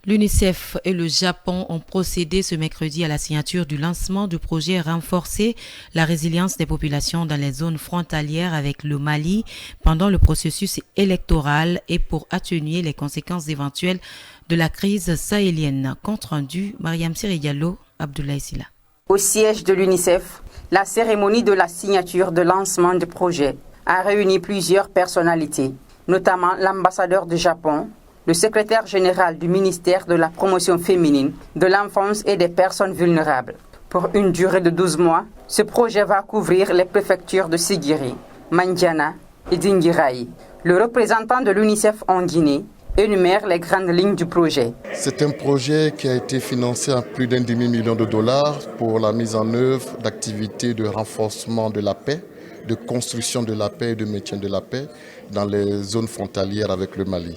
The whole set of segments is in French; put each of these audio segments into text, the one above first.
L'UNICEF et le Japon ont procédé ce mercredi à la signature du lancement du projet Renforcer la résilience des populations dans les zones frontalières avec le Mali pendant le processus électoral et pour atténuer les conséquences éventuelles de la crise sahélienne. Compte rendu, Mariam Siré-Diallo, Abdoulaye Silla. Au siège de l'UNICEF, la cérémonie de la signature de lancement du projet a réuni plusieurs personnalités, notamment l'ambassadeur du Japon, le secrétaire général du ministère de la promotion féminine, de l'enfance et des personnes vulnérables. Pour une durée de 12 mois, ce projet va couvrir les préfectures de Sigiri, Mandiana et Dinguiraï. Le représentant de l'UNICEF en Guinée énumère les grandes lignes du projet. C'est un projet qui a été financé à plus d'1 demi-million de dollars pour la mise en œuvre d'activités de renforcement de la paix, de construction de la paix et de maintien de la paix dans les zones frontalières avec le Mali,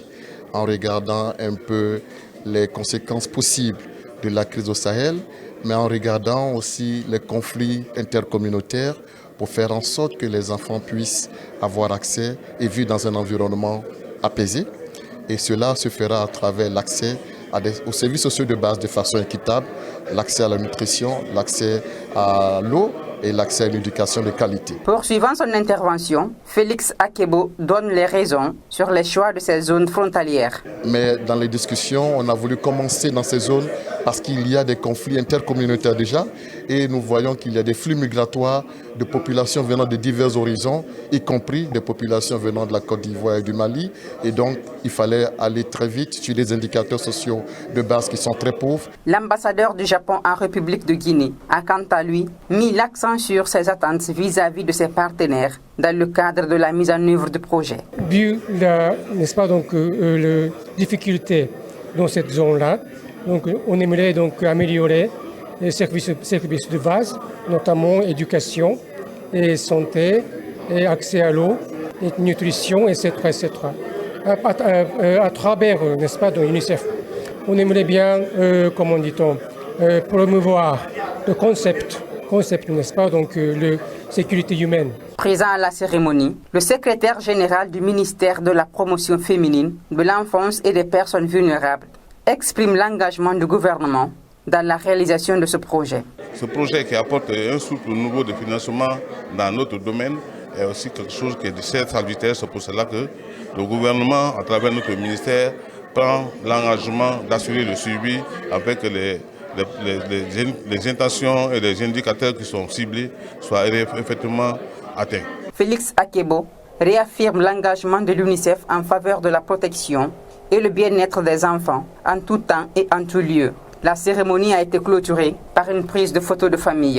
en regardant un peu les conséquences possibles de la crise au Sahel, mais en regardant aussi les conflits intercommunautaires pour faire en sorte que les enfants puissent avoir accès et vivre dans un environnement apaisé. Et cela se fera à travers l'accès aux services sociaux de base de façon équitable, l'accès à la nutrition, l'accès à l'eau et l'accès à une éducation de qualité. Poursuivant son intervention, Félix Akebo donne les raisons sur les choix de ces zones frontalières. Mais dans les discussions, on a voulu commencer dans ces zones parce qu'il y a des conflits intercommunautaires déjà et nous voyons qu'il y a des flux migratoires de populations venant de divers horizons, y compris des populations venant de la Côte d'Ivoire et du Mali. Et donc, il fallait aller très vite sur des indicateurs sociaux de base qui sont très pauvres. L'ambassadeur du Japon en République de Guinée a quant à lui mis l'accent sur ses attentes vis-à-vis de ses partenaires dans le cadre de la mise en œuvre du projet. Vu la difficulté dans cette zone-là, donc on aimerait donc améliorer les services de base, notamment éducation et santé, et accès à l'eau, et nutrition, etc. À travers, n'est-ce pas, dans l'UNICEF, on aimerait bien, promouvoir le concept, n'est-ce pas, donc la sécurité humaine. Présent à la cérémonie, le secrétaire général du ministère de la promotion féminine, de l'enfance et des personnes vulnérables exprime l'engagement du gouvernement dans la réalisation de ce projet. Ce projet qui apporte un souffle nouveau de financement dans notre domaine est aussi quelque chose qui est de très salutaire. C'est pour cela que le gouvernement, à travers notre ministère, prend l'engagement d'assurer le suivi avec les intentions et les indicateurs qui sont ciblés soient effectivement atteints. Félix Akebo réaffirme l'engagement de l'UNICEF en faveur de la protection et le bien-être des enfants en tout temps et en tout lieu. La cérémonie a été clôturée par une prise de photos de famille.